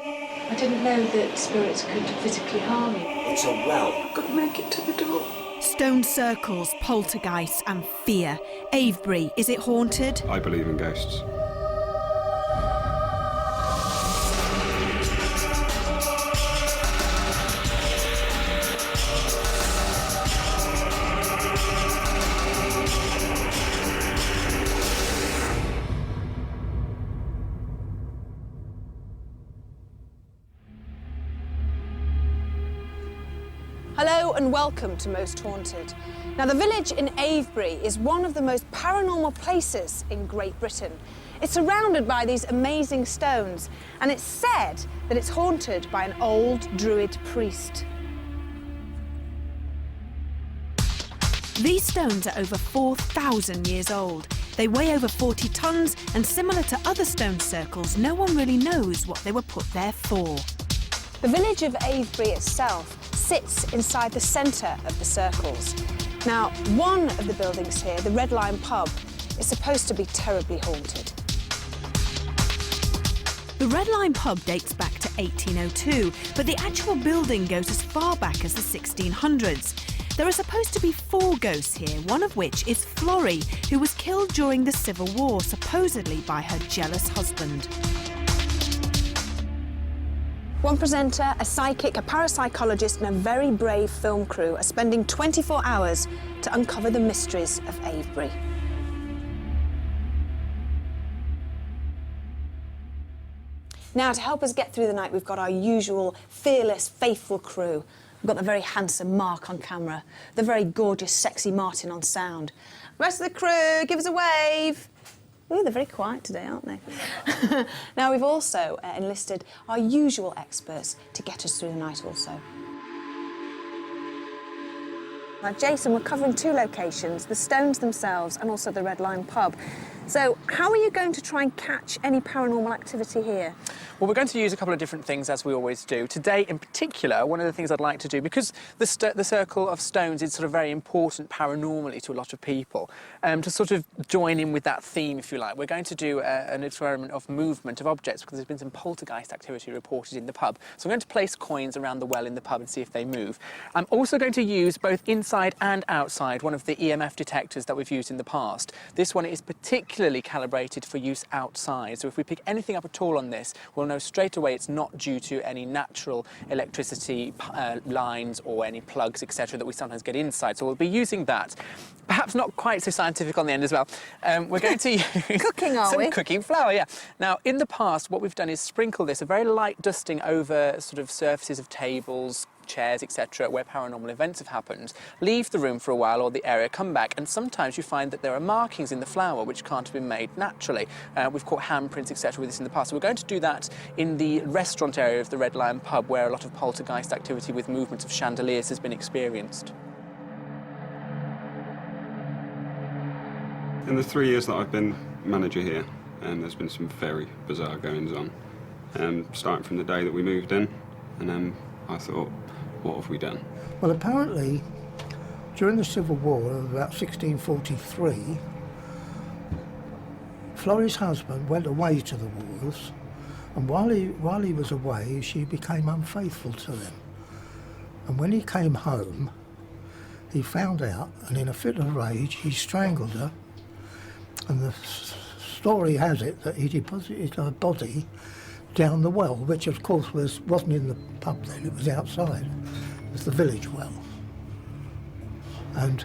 I didn't know that spirits could physically harm you. It's a well. I've got to make it to the door. Stone circles, poltergeists and fear. Avebury, is it haunted? I believe in ghosts. Hello and welcome to Most Haunted. Now, the village in Avebury is one of the most paranormal places in Great Britain. It's surrounded by these amazing stones, and it's said that it's haunted by an old druid priest. These stones are over 4,000 years old. They weigh over 40 tonnes, and similar to other stone circles, no one really knows what they were put there for. The village of Avebury itself sits inside the centre of the circles. Now, one of the buildings here, the Red Lion pub, is supposed to be terribly haunted. The Red Lion pub dates back to 1802, but the actual building goes as far back as the 1600s. There are supposed to be 4 ghosts here, one of which is Florrie, who was killed during the Civil War, supposedly by her jealous husband. One presenter, a psychic, a parapsychologist and a very brave film crew are spending 24 hours to uncover the mysteries of Avebury. Now, to help us get through the night, we've got our usual fearless, faithful crew. We've got the very handsome Mark on camera, the very gorgeous, sexy Martin on sound. Rest of the crew, give us a wave. Ooh, they're very quiet today, aren't they? Now, we've also enlisted our usual experts to get us through the night also. Now, Jason, we're covering 2 locations, the stones themselves and also the Red Lion pub. So, how are you going to try and catch any paranormal activity here? Well, we're going to use a couple of different things, as we always do. Today, in particular, one of the things I'd like to do, because the circle of stones is sort of very important paranormally to a lot of people, to sort of join in with that theme, if you like, we're going to do an experiment of movement of objects, because there's been some poltergeist activity reported in the pub. So I'm going to place coins around the well in the pub and see if they move. I'm also going to use, both inside and outside, one of the EMF detectors that we've used in the past. This one is particularly calibrated for use outside, so if we pick anything up at all on this, we'll know straight away it's not due to any natural electricity lines or any plugs, etc., that we sometimes get inside. So we'll be using that. Perhaps not quite so scientific on the end as well. We're going to use Cooking, are we? some cooking flour, yeah. Now, in the past, what we've done is sprinkle this, a very light dusting over sort of surfaces of tables, chairs, etc., where paranormal events have happened, leave the room for a while or the area, come back, and sometimes you find that there are markings in the flour which can't have been made naturally. We've caught handprints, etc., with this in the past. So we're going to do that in the restaurant area of the Red Lion pub, where a lot of poltergeist activity with movements of chandeliers has been experienced. In the 3 years that I've been manager here, there's been some very bizarre goings on. Starting from the day that we moved in, and I thought, what have we done? Well, apparently, during the Civil War of about 1643, Florrie's husband went away to the wars, and while he was away, she became unfaithful to him. And when he came home, he found out, and in a fit of rage, he strangled her. And the story has it that he deposited her body down the well, which of course wasn't in the pub then, it was outside. It was the village well. And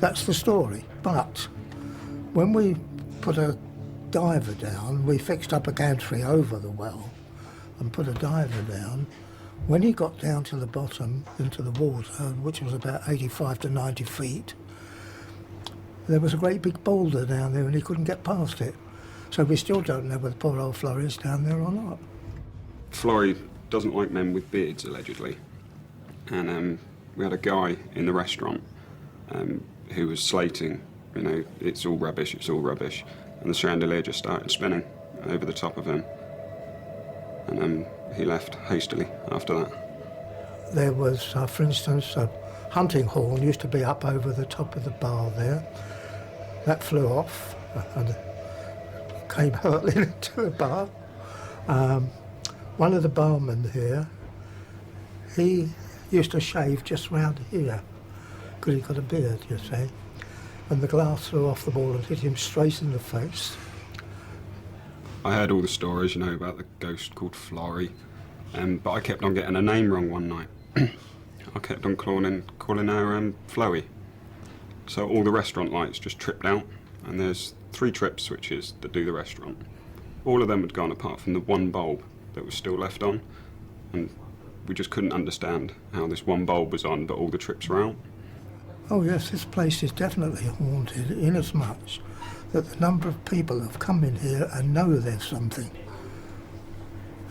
that's the story. But when we put a diver down, we fixed up a gantry over the well and put a diver down. When he got down to the bottom into the water, which was about 85 to 90 feet, there was a great big boulder down there and he couldn't get past it. So we still don't know whether poor old Florrie is down there or not. Florrie doesn't like men with beards, allegedly. And we had a guy in the restaurant who was slating, you know, it's all rubbish, it's all rubbish. And the chandelier just started spinning over the top of him. And he left hastily after that. There was, for instance, a hunting horn used to be up over the top of the bar there. That flew off and came hurtling into a bar. one of the barmen here, he used to shave just round here, because he got a beard, you see. And the glass flew off the wall and hit him straight in the face. I heard all the stories, you know, about the ghost called Florrie, but I kept on getting her name wrong one night. I kept on calling her Floey. So all the restaurant lights just tripped out, and there's 3 trip switches that do the restaurant. All of them had gone apart from the one bulb that was still left on, and we just couldn't understand how this one bulb was on but all the trips were out. Oh yes, this place is definitely haunted, inasmuch that the number of people have come in here and know there's something.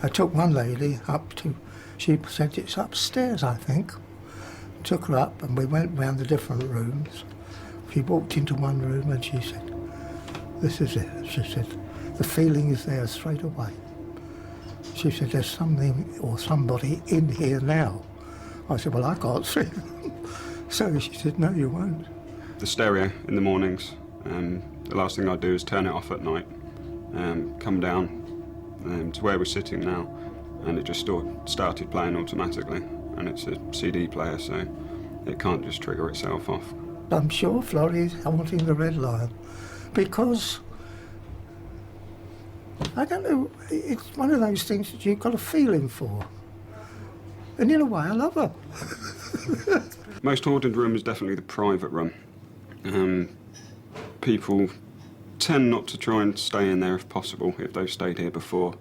I took one lady up to, she said it's upstairs, I think. Took her up and we went round the different rooms. She walked into one room and she said, "This is it," she said. "The feeling is there straight away." She said, "There's something or somebody in here now." I said, "Well, I can't see them." So she said, "No, you won't." The stereo in the mornings, the last thing I do is turn it off at night, come down to where we're sitting now, and it just started playing automatically, and it's a CD player, so it can't just trigger itself off. I'm sure Florrie's haunting the Red Lion because, I don't know, it's one of those things that you've got a feeling for. And in a way, I love her. Most haunted room is definitely the private room. People tend not to try and stay in there if possible, if they've stayed here before.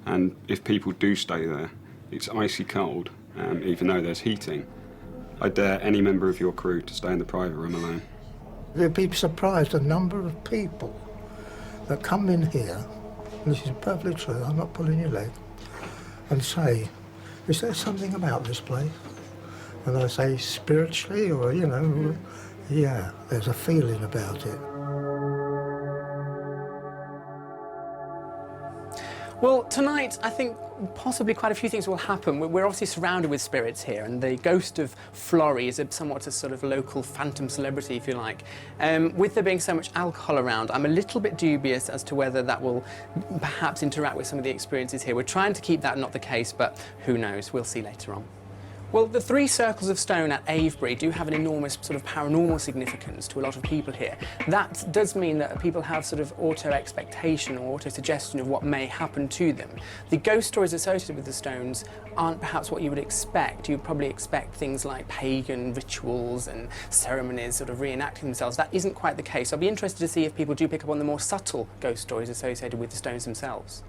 And if people do stay there, it's icy cold, even though there's heating. I dare any member of your crew to stay in the private room alone. You'd be surprised the number of people that come in here, and this is perfectly true, I'm not pulling your leg, and say, "Is there something about this place?" And I say, spiritually, or, you know, yeah, there's a feeling about it. Well, tonight, I think possibly quite a few things will happen. We're obviously surrounded with spirits here, and the ghost of Florrie is somewhat a sort of local phantom celebrity, if you like. With there being so much alcohol around, I'm a little bit dubious as to whether that will perhaps interact with some of the experiences here. We're trying to keep that not the case, but who knows? We'll see later on. Well, the 3 circles of stone at Avebury do have an enormous sort of paranormal significance to a lot of people here. That does mean that people have sort of auto-expectation or auto-suggestion of what may happen to them. The ghost stories associated with the stones aren't perhaps what you would expect. You'd probably expect things like pagan rituals and ceremonies sort of reenacting themselves. That isn't quite the case. I'll be interested to see if people do pick up on the more subtle ghost stories associated with the stones themselves.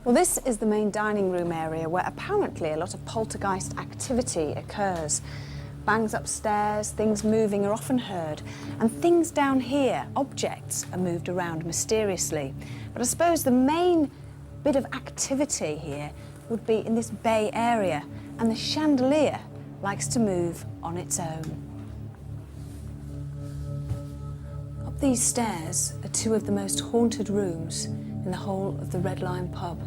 Well, this is the main dining room area where apparently a lot of poltergeist activity occurs. Bangs upstairs, things moving are often heard, and things down here, objects, are moved around mysteriously. But I suppose the main bit of activity here would be in this bay area, and the chandelier likes to move on its own. Up these stairs are 2 of the most haunted rooms in the whole of the Red Lion pub.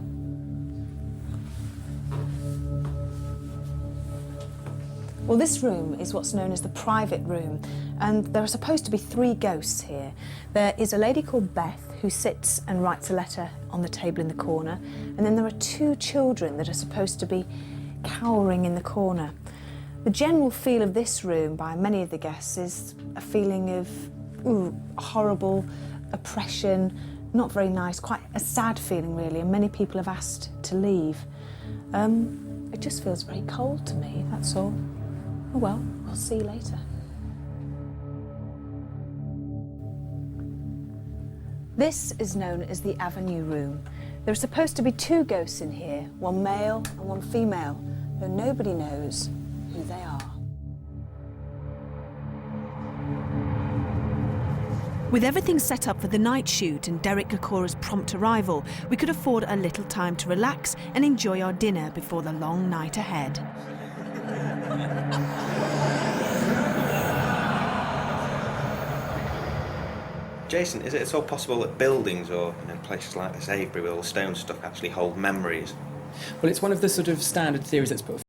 Well, this room is what's known as the private room, and there are supposed to be 3 ghosts here. There is a lady called Beth who sits and writes a letter on the table in the corner, and then there are 2 children that are supposed to be cowering in the corner. The general feel of this room by many of the guests is a feeling of horrible oppression, not very nice, quite a sad feeling really, and many people have asked to leave. It just feels very cold to me, that's all. Oh well, we'll see you later. This is known as the Avenue Room. There are supposed to be 2 ghosts in here, one male and one female, though nobody knows who they are. With everything set up for the night shoot and Derek Gacora's prompt arrival, we could afford a little time to relax and enjoy our dinner before the long night ahead. Jason, is it at all possible that buildings or places like this Avebury with all the stone stuff actually hold memories? Well, it's one of the sort of standard theories that's put